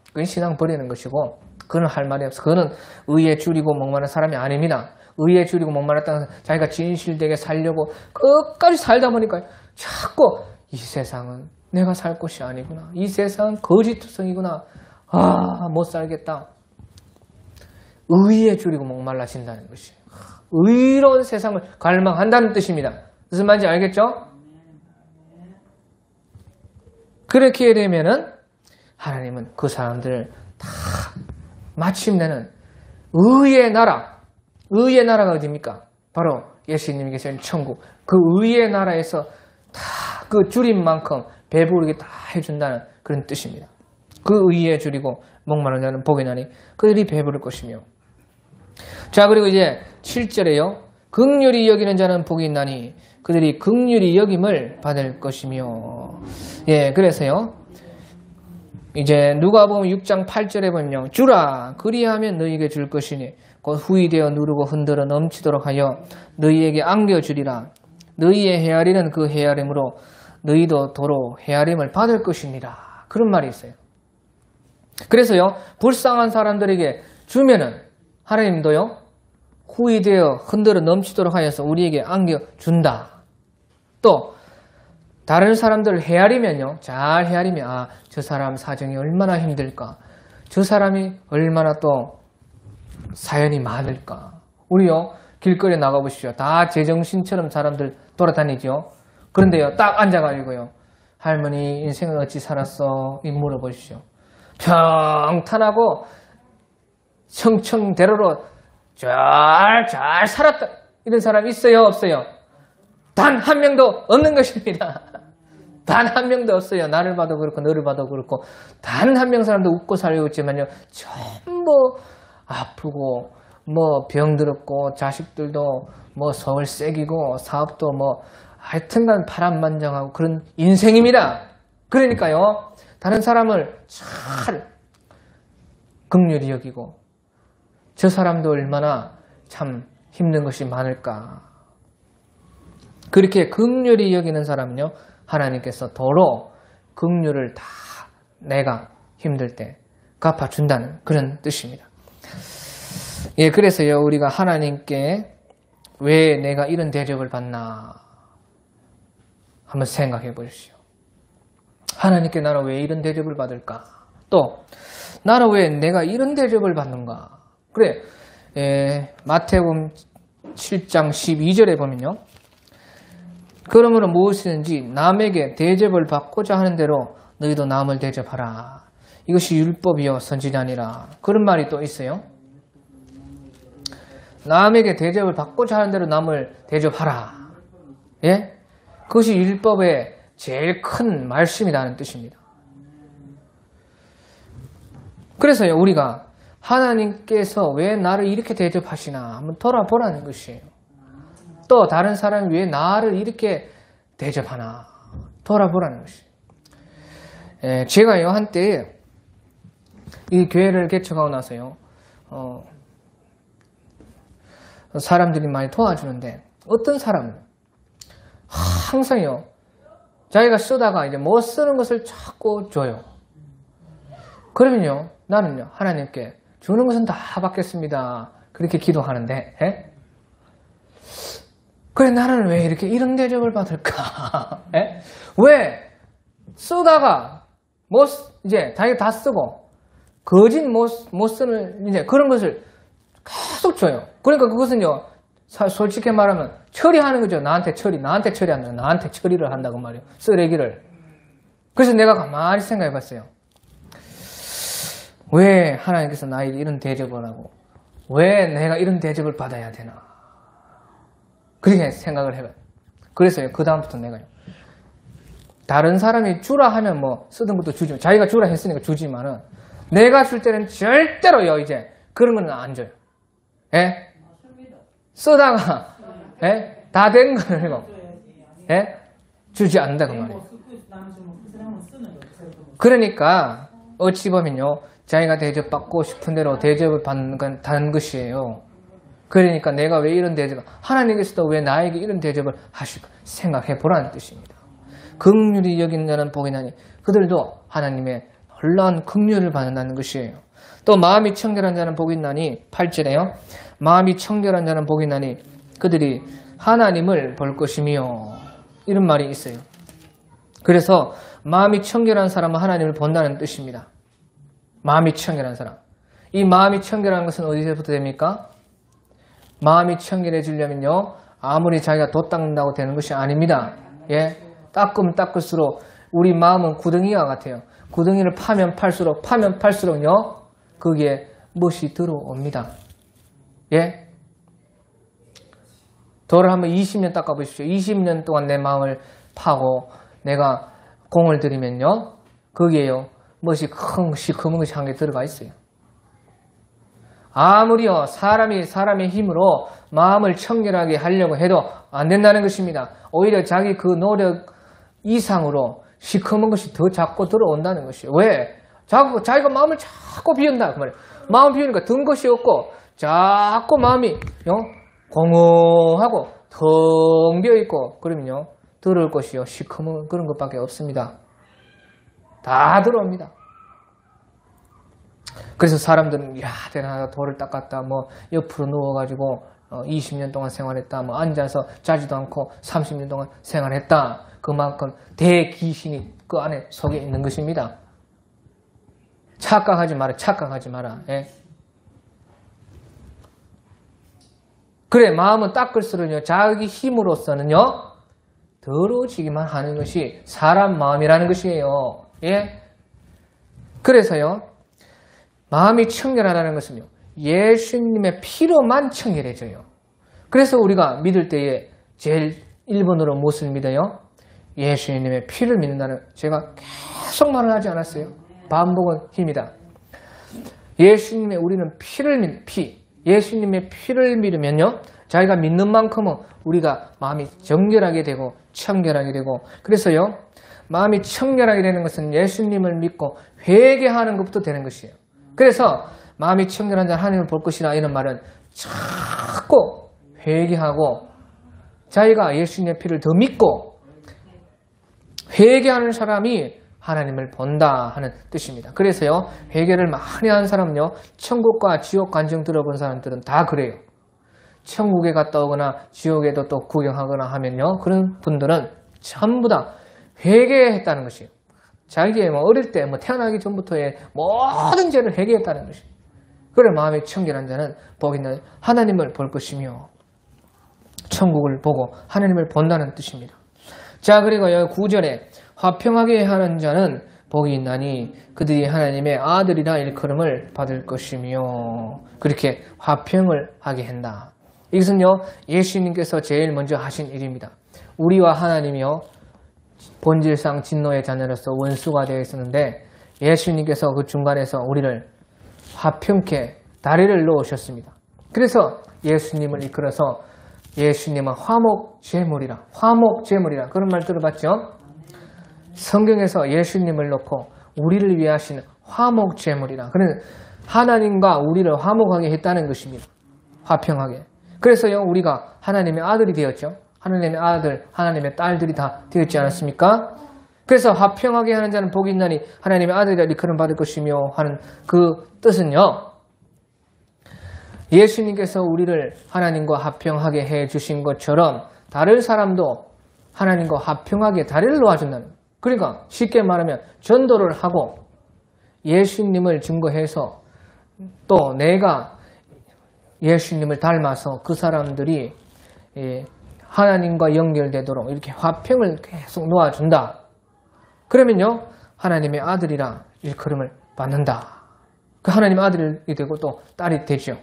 그건 신앙 버리는 것이고 그건 할 말이 없어. 그거는 의에 줄이고 목마른 사람이 아닙니다. 의에 줄이고 목마르다는 자기가 진실되게 살려고 끝까지 살다 보니까 자꾸 이 세상은 내가 살 곳이 아니구나. 이 세상은 거짓투성이구나. 못 살겠다. 의에 줄이고 목말라진다는 것이에요. 의로운 세상을 갈망한다는 뜻입니다. 무슨 말인지 알겠죠? 그렇게 되면은 하나님은 그 사람들을 다 마침내는 의의 나라가 어디입니까? 바로 예수님이 계신 천국. 그 의의 나라에서 다 그 줄인 만큼 배부르게 다 해준다는 그런 뜻입니다. 그 의에 줄이고 목마른 자는 복이 나니 그들이 배부를 것이며. 자, 그리고 이제 7절에요. 긍휼히 여기는 자는 복이 있나니 그들이 긍휼히 여김을 받을 것이며. 예, 그래서요. 이제 누가복음 6장 8절에 보면요. 주라 그리하면 너희에게 줄 것이니 곧 후이되어 누르고 흔들어 넘치도록 하여 너희에게 안겨주리라. 너희의 헤아리는 그 헤아림으로 너희도 도로 헤아림을 받을 것입니다. 그런 말이 있어요. 그래서요. 불쌍한 사람들에게 주면은 하나님도요. 후이되어 흔들어 넘치도록 하여서 우리에게 안겨준다. 또 다른 사람들을 헤아리면요. 잘 헤아리면 저 사람 사정이 얼마나 힘들까. 저 사람이 얼마나 또 사연이 많을까. 우리요. 길거리에 나가보십시오. 다 제정신처럼 사람들 돌아다니죠. 그런데요. 딱 앉아가지고요. 할머니 인생을 어찌 살았어? 이 물어보십시오. 평탄하고 청청대로로 잘 살았다. 이런 사람 있어요? 없어요? 단 한 명도 없는 것입니다. 단 한 명도 없어요. 나를 봐도 그렇고 너를 봐도 그렇고 단 한 명 사람도 웃고 살고 있지만요. 전부 아프고 뭐 병들었고 자식들도 뭐 서울 새기고 사업도 뭐 하여튼간 파란만장하고 그런 인생입니다. 그러니까요. 다른 사람을 잘 긍휼히 여기고 저 사람도 얼마나 참 힘든 것이 많을까. 그렇게 긍휼히 여기는 사람은요. 하나님께서 도로 긍휼을 다 내가 힘들 때 갚아준다는 그런 뜻입니다. 예, 그래서요. 우리가 하나님께 왜 내가 이런 대접을 받나 한번 생각해 보십시오. 하나님께 나는 왜 이런 대접을 받을까? 또 나는 왜 내가 이런 대접을 받는가? 그래, 마태복음 7장 12절에 보면요. 그러므로 무엇이든지 남에게 대접을 받고자 하는 대로 너희도 남을 대접하라. 이것이 율법이요 선지자니라. 그런 말이 또 있어요. 남에게 대접을 받고자 하는 대로 남을 대접하라. 예? 그것이 율법의 제일 큰 말씀이라는 뜻입니다. 그래서요, 우리가 하나님께서 왜 나를 이렇게 대접하시나 한번 돌아보라는 것이에요. 또 다른 사람이 왜 나를 이렇게 대접하나 돌아보라는 것이에요. 제가요, 한때 이 교회를 개척하고 나서요, 사람들이 많이 도와주는데, 어떤 사람은 항상요, 자기가 쓰다가 이제 못 쓰는 것을 자꾸 줘요. 그러면요, 나는요, 하나님께 주는 것은 다 받겠습니다. 그렇게 기도하는데, 그래, 나는 왜 이렇게 이런 대접을 받을까? 왜 쓰다가 이제 자기가 다 쓰고, 거짓 못 쓰는, 이제 그런 것을 계속 줘요. 그러니까 그것은요, 솔직히 말하면 처리하는 거죠. 나한테 처리한다. 나한테 처리를 한다고 말이에요. 쓰레기를. 그래서 내가 가만히 생각해 봤어요. 왜 하나님께서 나에게 이런 대접을 하고, 왜 내가 이런 대접을 받아야 되나? 그렇게 생각을 해봐요. 그래서요, 그다음부터 내가요, 다른 사람이 주라 하면 뭐 쓰던 것도 주지, 자기가 주라 했으니까 주지만은, 내가 줄 때는 절대로요, 이제 그런 건 안 줘요. 쓰다가 다 된 거를 주지 않는다 그 말이에요. 그러니까 어찌 보면요, 자기가 대접받고 싶은 대로 대접을 받는 것이에요. 그러니까 내가 왜 이런 대접을, 하나님께서도 왜 나에게 이런 대접을 하실까 생각해 보라는 뜻입니다. 긍휼히 여기는 자는 복이 나니 그들도 하나님의 놀라운 긍휼을 받는다는 것이에요. 또 마음이 청결한 자는 복이 나니 8절에요. 마음이 청결한 자는 복이 나니 그들이 하나님을 볼 것이며, 이런 말이 있어요. 그래서 마음이 청결한 사람은 하나님을 본다는 뜻입니다. 마음이 청결한 사람. 이 마음이 청결한 것은 어디서부터 됩니까? 마음이 청결해지려면요, 아무리 자기가 돛 닦는다고 되는 것이 아닙니다. 닦으면 닦을수록 우리 마음은 구덩이와 같아요. 구덩이를 파면 팔수록요, 거기에 못이 들어옵니다. 돌을 한번 20년 닦아보십시오. 20년 동안 내 마음을 파고 내가 공을 들이면요, 거기에요, 못이 큰 시커먼 것이 한 개 들어가 있어요. 아무리요, 사람의 힘으로 마음을 청결하게 하려고 해도 안 된다는 것입니다. 오히려 자기 그 노력 이상으로 시커먼 것이 더 자꾸 들어온다는 것이에요. 왜? 자기가 마음을 자꾸 비운다 그 말이에요. 마음 비우니까 든 것이 없고 자꾸 마음이 공허하고 텅 비어있고, 그러면요, 들어올 것이요, 시커먼 그런 것밖에 없습니다. 다 들어옵니다. 그래서 사람들은, 야, 내가 돌을 닦았다, 뭐 옆으로 누워가지고 20년 동안 생활했다, 뭐 앉아서 자지도 않고 30년 동안 생활했다, 그만큼 대귀신이 그 안에 속에 있는 것입니다. 착각하지 마라. 그래, 마음은 닦을수록요, 자기 힘으로서는요, 더러워지기만 하는 것이 사람 마음이라는 것이에요. 그래서요, 마음이 청결하다는 것은요, 예수님의 피로만 청결해져요. 그래서 우리가 믿을 때에 제일 1번으로 무엇을 믿어요? 예수님의 피를 믿는다는, 제가 계속 말을 하지 않았어요? 반복은 힘이다. 우리는 예수님의 피를 믿으면요, 자기가 믿는 만큼은 우리가 마음이 정결하게 되고 청결하게 되고, 그래서요, 마음이 청결하게 되는 것은 예수님을 믿고 회개하는 것부터 되는 것이에요. 그래서 마음이 청결한 자는 하나님을 볼 것이라, 이런 말은 자꾸 회개하고 자기가 예수님의 피를 더 믿고 회개하는 사람이 하나님을 본다 하는 뜻입니다. 그래서요, 회개를 많이 하는 사람은요, 천국과 지옥 간증 들어본 사람들은 다 그래요. 천국에 갔다 오거나 지옥에도 또 구경하거나 하면요, 그런 분들은 전부 다 회개했다는 것이에요. 자기의 어릴 때 태어나기 전부터의 모든 죄를 회개했다는 것이에요. 그래, 마음이 청결한 자는 복이 있는 하나님을 볼 것이며, 천국을 보고 하나님을 본다는 뜻입니다. 자, 그리고 여기 9절에 화평하게 하는 자는 복이 있나니 그들이 하나님의 아들이라 일컬음을 받을 것이며 그렇게 화평을 하게 한다. 이것은요 예수님께서 제일 먼저 하신 일입니다. 우리와 하나님이요 본질상 진노의 자녀로서 원수가 되어 있었는데 예수님께서 그 중간에서 우리를 화평케 다리를 놓으셨습니다. 그래서 예수님을 이끌어서 예수님은 화목제물이라 화목제물이라 그런 말 들어봤죠? 성경에서 예수님을 놓고 우리를 위해 하시는 화목제물이라 그는 하나님과 우리를 화목하게 했다는 것입니다. 화평하게. 그래서요 우리가 하나님의 아들이 되었죠. 하나님의 아들, 하나님의 딸들이 다 되었지 않았습니까? 그래서 화평하게 하는 자는 복이 있나니 하나님의 아들이라 일컬음 받을 것이며 하는 그 뜻은요. 예수님께서 우리를 하나님과 화평하게 해주신 것처럼 다른 사람도 하나님과 화평하게 다리를 놓아준다는 거예요. 그러니까 쉽게 말하면 전도를 하고 예수님을 증거해서 또 내가 예수님을 닮아서 그 사람들이 하나님과 연결되도록 이렇게 화평을 계속 놓아준다. 그러면요 하나님의 아들이라 일컬음을 받는다. 그 하나님의 아들이 되고 또 딸이 되죠.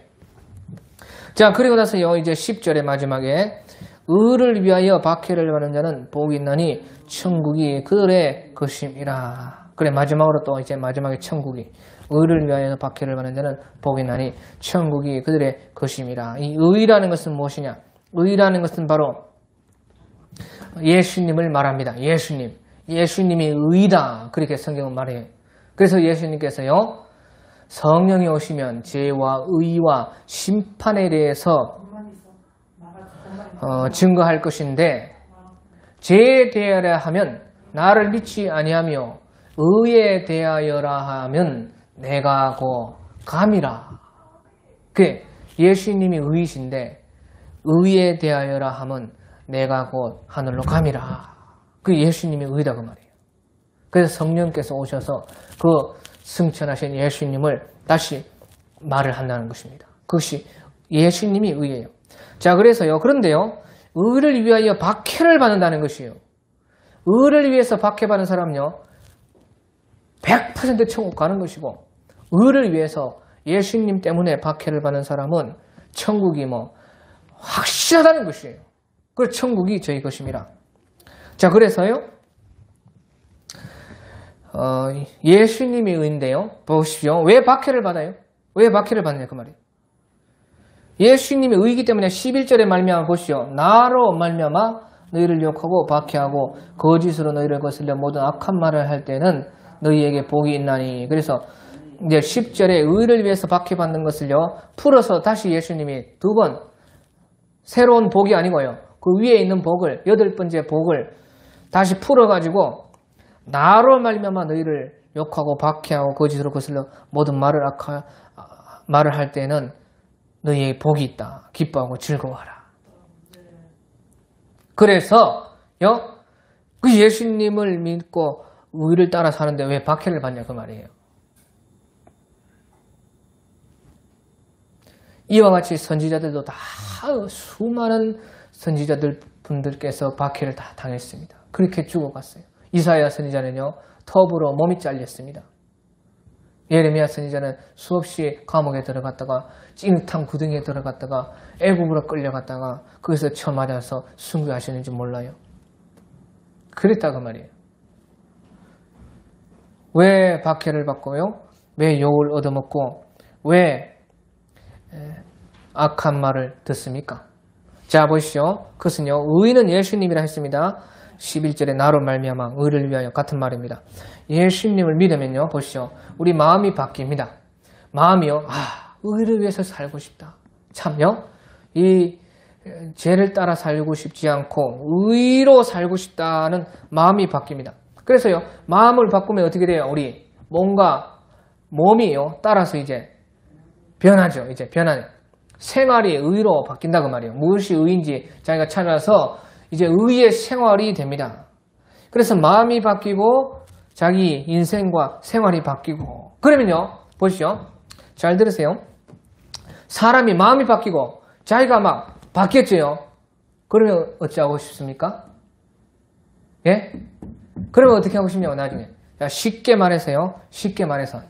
자 그리고 나서요 이제 10절의 마지막에 의를 위하여 박해를 받는 자는 복이 있나니 천국이 그들의 것임이라. 그래 마지막으로 또 이제 마지막에 천국이 의를 위하여 박해를 받는 자는 복이 있나니 천국이 그들의 것임이라. 이 의라는 것은 무엇이냐? 의라는 것은 바로 예수님을 말합니다. 예수님이 의다. 그렇게 성경은 말해요. 그래서 예수님께서요 성령이 오시면 죄와 의와 심판에 대해서 증거할 것인데 죄에 대하여라 하면 나를 믿지 아니하며 의에 대하여라 하면 내가 곧 감이라. 그 예수님이 의이신데 의에 대하여라 하면 내가 곧 하늘로 감이라. 그 예수님이 의다 그 말이에요. 그래서 성령께서 오셔서 그 승천하신 예수님을 다시 말을 한다는 것입니다. 그것이 예수님이 의예요. 자 그래서요 그런데요 의를 위하여 박해를 받는다는 것이에요. 의를 위해서 박해받는 사람은요 100% 천국 가는 것이고 의를 위해서 예수님 때문에 박해를 받는 사람은 천국이 뭐 확실하다는 것이에요. 그 천국이 저희 것입니다. 자 그래서요 예수님이 의인데요 보십시오. 왜 박해를 받아요? 왜 박해를 받느냐 그 말이에요. 예수님이 의이기 때문에 11절에 말미암아 보시오. 나로 말미암아 너희를 욕하고 박해하고 거짓으로 너희를 거슬려 모든 악한 말을 할 때는 너희에게 복이 있나니. 그래서 이제 10절에 의를 위해서 박해받는 것을요 풀어서 다시 예수님이 두 번 새로운 복이 아니고요 그 위에 있는 복을 8번째 복을 다시 풀어가지고 나로 말미암아 너희를 욕하고 박해하고 거짓으로 거슬려 모든 말을 할 때는 너희에게 복이 있다. 기뻐하고 즐거워하라. 그래서 그 예수님을 믿고 의를 따라 사는데 왜 박해를 받냐 그 말이에요. 이와 같이 선지자들도 다 수많은 선지자들 분들께서 박해를 다 당했습니다. 그렇게 죽어갔어요. 이사야 선지자는요 톱으로 몸이 잘렸습니다. 예레미야 선지자는 수없이 감옥에 들어갔다가 찐흙탕 구덩이에 들어갔다가 애굽으로 끌려갔다가 거기서 쳐 맞아서 순교하시는지 몰라요. 그랬다고 말이에요. 왜 박해를 받고요? 왜 욕을 얻어먹고 왜 악한 말을 듣습니까? 자 보시죠. 그것은요 의인은 예수님이라 했습니다. 11절에 나로 말미암아 의를 위하여 같은 말입니다. 예수님을 믿으면요 보시죠. 우리 마음이 바뀝니다. 마음이요 의를 위해서 살고 싶다. 참요 이 죄를 따라 살고 싶지 않고 의로 살고 싶다는 마음이 바뀝니다. 그래서요 마음을 바꾸면 어떻게 돼요? 우리 뭔가 몸이요 따라서 이제 변하죠. 이제 변하네. 생활이 의로 바뀐다고 말이에요. 무엇이 의인지 자기가 찾아서 이제 의의 생활이 됩니다. 그래서 마음이 바뀌고 자기 인생과 생활이 바뀌고 그러면요 보시죠. 잘 들으세요. 사람이 마음이 바뀌고 자기가 막 바뀌었죠. 그러면 어찌하고 싶습니까? 예? 그러면 어떻게 하고 싶냐고 나중에 쉽게 말해서요. 쉽게 말해서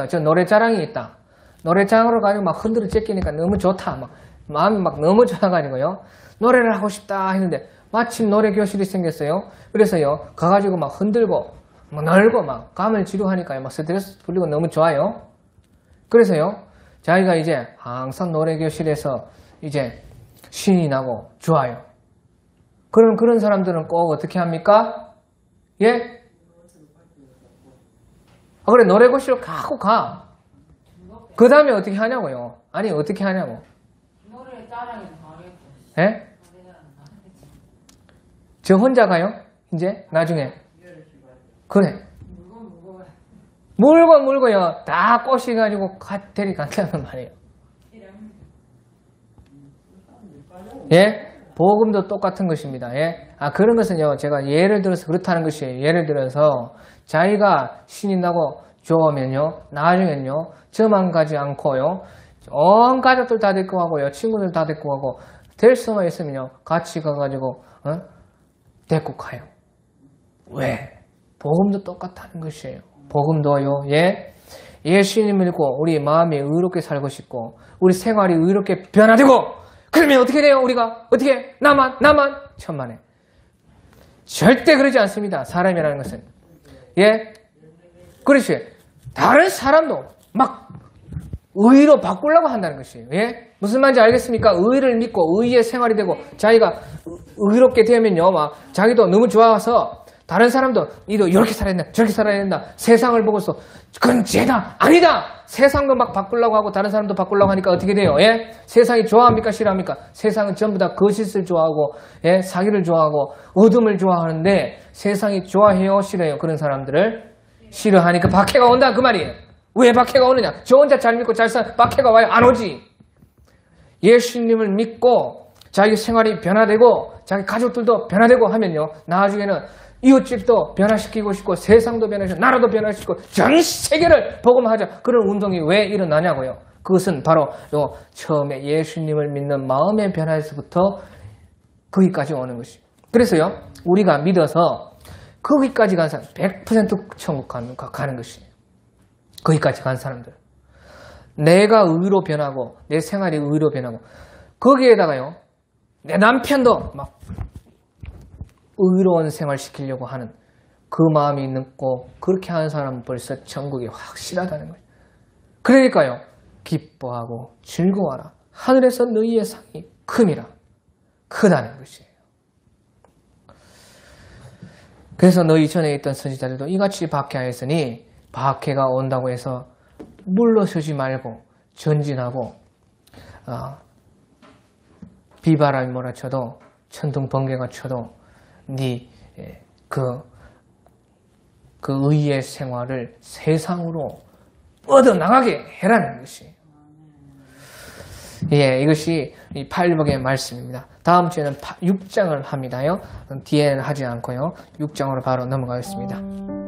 저 노래 자랑이 있다. 노래 자랑으로 가지고 막 흔들어 제끼니까 너무 좋다. 막 마음이 막 너무 좋아가지고요. 노래를 하고 싶다 했는데 마침 노래 교실이 생겼어요. 그래서요 가가지고 막 흔들고 막 날고 막 감을 지루하니까요. 막 스트레스 풀리고 너무 좋아요. 그래서요 자기가 이제 항상 노래 교실에서 이제 신이 나고 좋아요. 그런 사람들은 꼭 어떻게 합니까? 예? 그래 노래 교실 가고 가. 그 다음에 어떻게 하냐고요? 아니 어떻게 하냐고. 노래 자랑이 잘했고. 예? 저 혼자 가요? 이제 나중에. 그래. 물고요. 다 꼬시가지고 데리 간다는 말이에요. 예? 복음도 똑같은 것입니다. 예? 그런 것은요, 제가 예를 들어서 그렇다는 것이에요. 예를 들어서, 자기가 신이 나고 좋으면요, 나중엔요, 저만 가지 않고요, 온 가족들 다 데리고 가고요, 친구들 다 데리고 가고, 될 수만 있으면요, 같이 가가지고, 데리고 가요. 왜? 복음도 똑같다는 것이에요. 복음도요, 예? 예수님을 믿고 우리 마음이 의롭게 살고 싶고, 우리 생활이 의롭게 변화되고, 그러면 어떻게 돼요? 우리가 어떻게 나만 천만에 절대 그러지 않습니다. 사람이라는 것은 예, 그렇지. 다른 사람도 막 의로 바꾸려고 한다는 것이에요. 예, 무슨 말인지 알겠습니까? 의를 믿고 의의 생활이 되고 자기가 의롭게 되면요, 막 자기도 너무 좋아서 다른 사람도 이도 이렇게 살아야 된다, 저렇게 살아야 된다. 세상을 보고서 그건 죄다, 아니다. 세상도 막 바꾸려고 하고 다른 사람도 바꾸려고 하니까 어떻게 돼요? 예? 세상이 좋아합니까? 싫어합니까? 세상은 전부 다 거짓을 좋아하고, 예? 사기를 좋아하고, 어둠을 좋아하는데 세상이 좋아해요? 싫어해요? 그런 사람들을 싫어하니까 박해가 온다 그 말이에요. 왜 박해가 오느냐? 저 혼자 잘 믿고 잘 살 박해가 와요? 안 오지. 예수님을 믿고 자기 생활이 변화되고 자기 가족들도 변화되고 하면요, 나중에는 이웃집도 변화시키고 싶고 세상도 변화시키고 나라도 변화시키고 전 세계를 복음하자. 그런 운동이 왜 일어나냐고요. 그것은 바로 처음에 예수님을 믿는 마음의 변화에서부터 거기까지 오는 것이. 그래서요 우리가 믿어서 거기까지 간 사람 100% 천국 가는 것이에요. 거기까지 간 사람들. 내가 의로 변하고 내 생활이 의로 변하고 거기에다가요 내 남편도 막 의로운 생활 시키려고 하는 그 마음이 있고 그렇게 하는 사람은 벌써 천국이 확실하다는 거예요. 그러니까요 기뻐하고 즐거워하라. 하늘에서 너희의 상이 큼이라. 크다는 것이에요. 그래서 너희 전에 있던 선지자들도 이같이 박해하였으니 박해가 온다고 해서 물러서지 말고 전진하고 비바람이 몰아쳐도 천둥 번개가 쳐도 그 의의 생활을 세상으로 얻어나가게 해라는 것이에요. 예, 이것이 이 팔복의 말씀입니다. 다음 주에는 6장을 합니다요. 뒤에는 하지 않고요. 6장으로 바로 넘어가겠습니다.